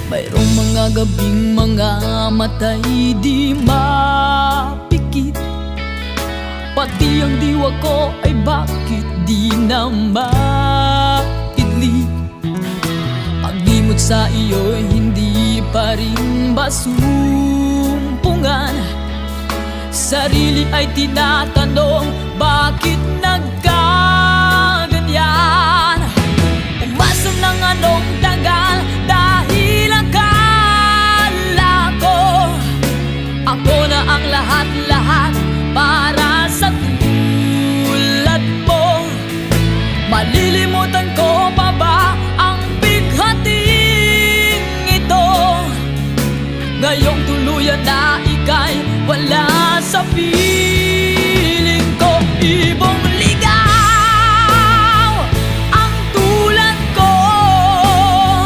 Mayroong mga gabing mga matay di mapikit, pati ang diwa ko ay bakit di na maidli. Pag-imot sa iyo'y hindi pa rin basumpungan. Sarili ay tinatanong, bakit nagkaganyan? Umasa ng anong tagal dahil akala ko ako na ang lahat-lahat para sa tulad mo. Malilimutan ko pa ba ang bighating ito? Ngayong tuluyan na ika'y wala sa piling